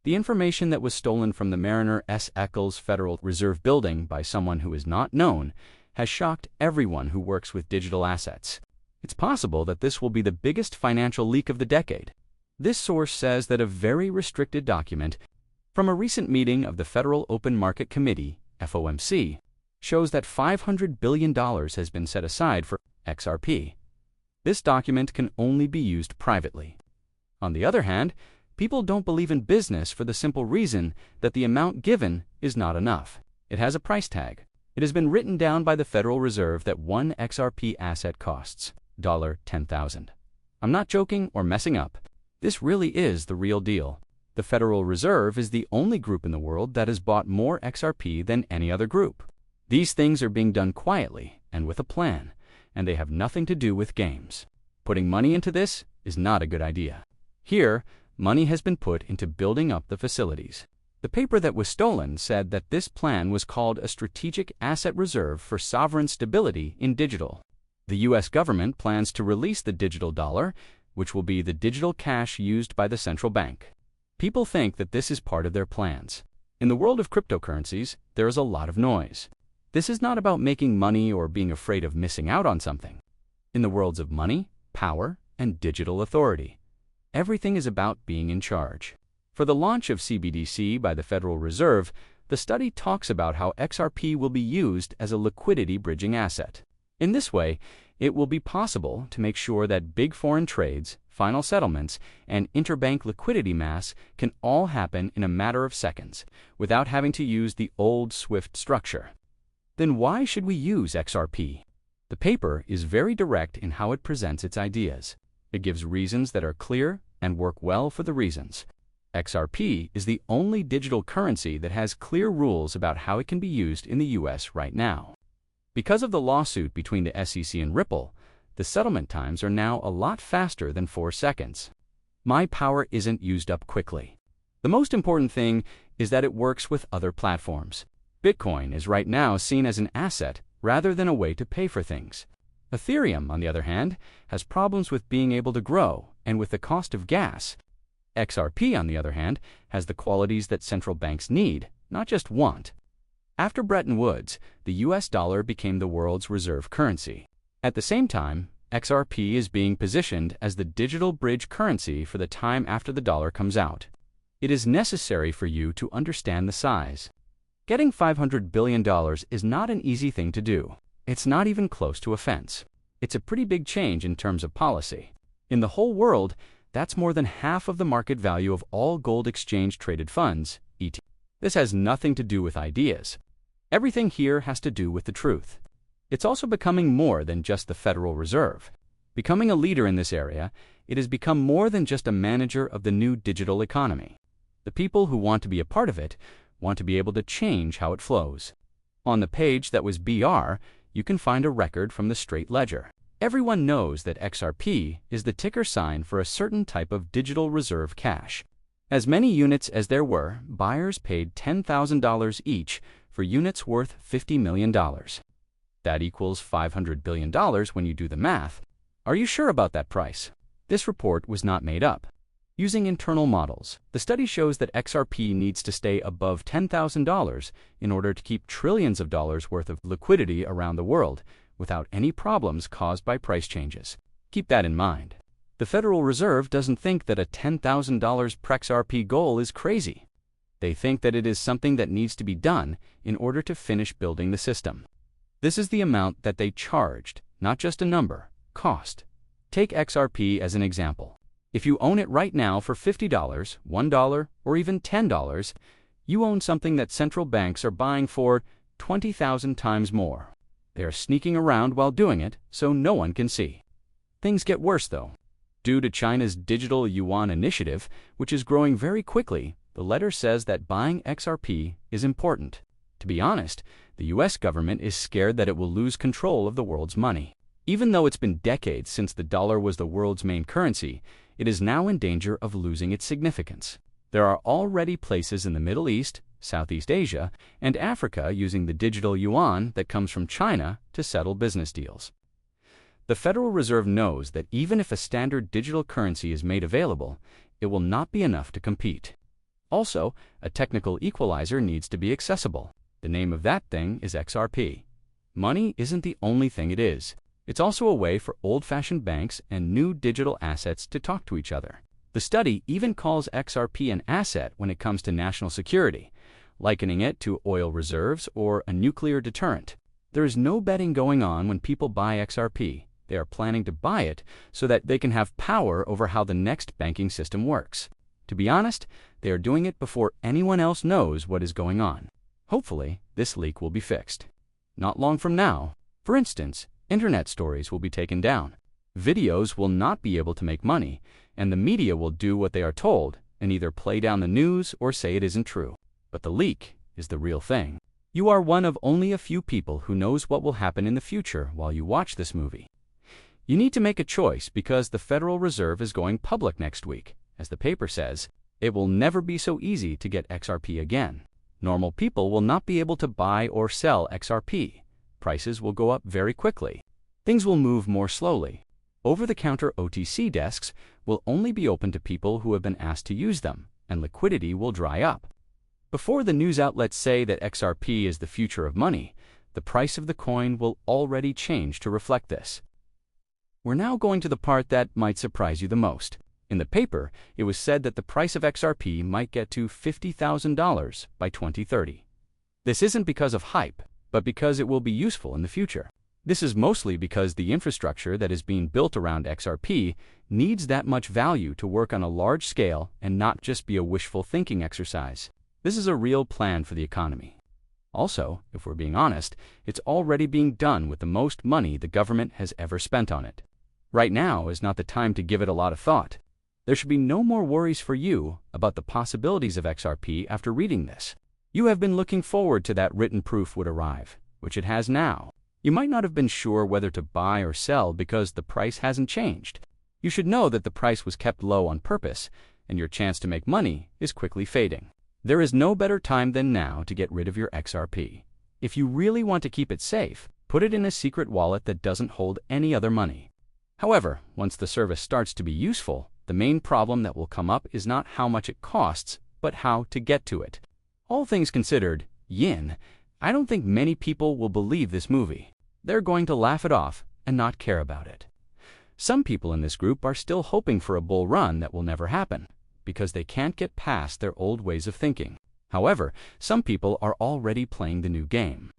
The information that was stolen from the Mariner S. Eccles Federal Reserve Building by someone who is not known has shocked everyone who works with digital assets. It's possible that this will be the biggest financial leak of the decade. This source says that a very restricted document from a recent meeting of the Federal Open Market Committee, FOMC, shows that $500 billion has been set aside for XRP. This document can only be used privately. On the other hand, people don't believe in business for the simple reason that the amount given is not enough. It has a price tag. It has been written down by the Federal Reserve that one XRP asset costs $10,000. I'm not joking or messing up. This really is the real deal. The Federal Reserve is the only group in the world that has bought more XRP than any other group. These things are being done quietly and with a plan, and they have nothing to do with games. Putting money into this is not a good idea. Here, money has been put into building up the facilities. The paper that was stolen said that this plan was called a Strategic Asset Reserve for Sovereign Stability in Digital. The U.S. government plans to release the digital dollar, which will be the digital cash used by the central bank. People think that this is part of their plans. In the world of cryptocurrencies, there is a lot of noise. This is not about making money or being afraid of missing out on something. In the worlds of money, power, and digital authority, everything is about being in charge. For the launch of CBDC by the Federal Reserve, the study talks about how XRP will be used as a liquidity bridging asset. In this way, it will be possible to make sure that big foreign trades, final settlements, and interbank liquidity mass can all happen in a matter of seconds without having to use the old SWIFT structure. Then why should we use XRP? The paper is very direct in how it presents its ideas. It gives reasons that are clear and work well for the reasons. XRP is the only digital currency that has clear rules about how it can be used in the US right now. Because of the lawsuit between the SEC and Ripple, the settlement times are now a lot faster than 4 seconds. My power isn't used up quickly. The most important thing is that it works with other platforms. Bitcoin is right now seen as an asset rather than a way to pay for things. Ethereum, on the other hand, has problems with being able to grow and with the cost of gas. XRP, on the other hand, has the qualities that central banks need, not just want. After Bretton Woods, the US dollar became the world's reserve currency. At the same time, XRP is being positioned as the digital bridge currency for the time after the dollar comes out. It is necessary for you to understand the size. Getting $500 billion is not an easy thing to do. It's not even close to a fence. It's a pretty big change in terms of policy. In the whole world, that's more than half of the market value of all gold exchange-traded funds, ETFs. This has nothing to do with ideas. Everything here has to do with the truth. It's also becoming more than just the Federal Reserve. Becoming a leader in this area, it has become more than just a manager of the new digital economy. The people who want to be a part of it want to be able to change how it flows. On the page that was BR, you can find a record from the Straight Ledger. Everyone knows that XRP is the ticker sign for a certain type of digital reserve cash. As many units as there were, buyers paid $10,000 each for units worth $50 million. That equals $500 billion when you do the math. Are you sure about that price? This report was not made up. Using internal models, the study shows that XRP needs to stay above $10,000 in order to keep trillions of dollars worth of liquidity around the world without any problems caused by price changes. Keep that in mind. The Federal Reserve doesn't think that a $10,000 per XRP goal is crazy. They think that it is something that needs to be done in order to finish building the system. This is the amount that they charged, not just a number, cost. Take XRP as an example. If you own it right now for $50, $1, or even $10, you own something that central banks are buying for 20,000 times more. They are sneaking around while doing it so no one can see. Things get worse though. Due to China's digital yuan initiative, which is growing very quickly, the letter says that buying XRP is important. To be honest, the US government is scared that it will lose control of the world's money. Even though it's been decades since the dollar was the world's main currency, it is now in danger of losing its significance. There are already places in the Middle East, Southeast Asia, and Africa using the digital yuan that comes from China to settle business deals. The Federal Reserve knows that even if a standard digital currency is made available, it will not be enough to compete. Also, a technical equalizer needs to be accessible. The name of that thing is XRP. Money isn't the only thing it is. It's also a way for old-fashioned banks and new digital assets to talk to each other. The study even calls XRP an asset when it comes to national security, likening it to oil reserves or a nuclear deterrent. There is no betting going on when people buy XRP. They are planning to buy it so that they can have power over how the next banking system works. To be honest, they are doing it before anyone else knows what is going on. Hopefully, this leak will be fixed. Not long from now, for instance, internet stories will be taken down. Videos will not be able to make money, and the media will do what they are told and either play down the news or say it isn't true. But the leak is the real thing. You are one of only a few people who knows what will happen in the future while you watch this movie. You need to make a choice because the Federal Reserve is going public next week. As the paper says, it will never be so easy to get XRP again. Normal people will not be able to buy or sell XRP. Prices will go up very quickly. Things will move more slowly. Over-the-counter OTC desks will only be open to people who have been asked to use them, and liquidity will dry up. Before the news outlets say that XRP is the future of money, the price of the coin will already change to reflect this. We're now going to the part that might surprise you the most. In the paper, it was said that the price of XRP might get to $50,000 by 2030. This isn't because of hype, but because it will be useful in the future. This is mostly because the infrastructure that is being built around XRP needs that much value to work on a large scale and not just be a wishful thinking exercise. This is a real plan for the economy. Also, if we're being honest, it's already being done with the most money the government has ever spent on it. Right now is not the time to give it a lot of thought. There should be no more worries for you about the possibilities of XRP after reading this. You have been looking forward to that written proof would arrive, which it has now. You might not have been sure whether to buy or sell because the price hasn't changed. You should know that the price was kept low on purpose, and your chance to make money is quickly fading. There is no better time than now to get rid of your XRP. If you really want to keep it safe, put it in a secret wallet that doesn't hold any other money. However, once the service starts to be useful, the main problem that will come up is not how much it costs, but how to get to it. All things considered, yin, I don't think many people will believe this movie. They're going to laugh it off and not care about it. Some people in this group are still hoping for a bull run that will never happen, because they can't get past their old ways of thinking. However, some people are already playing the new game.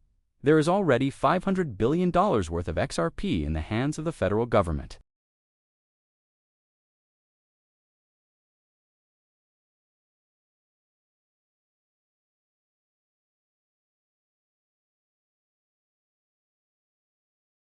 There is already $500 billion worth of XRP in the hands of the federal government.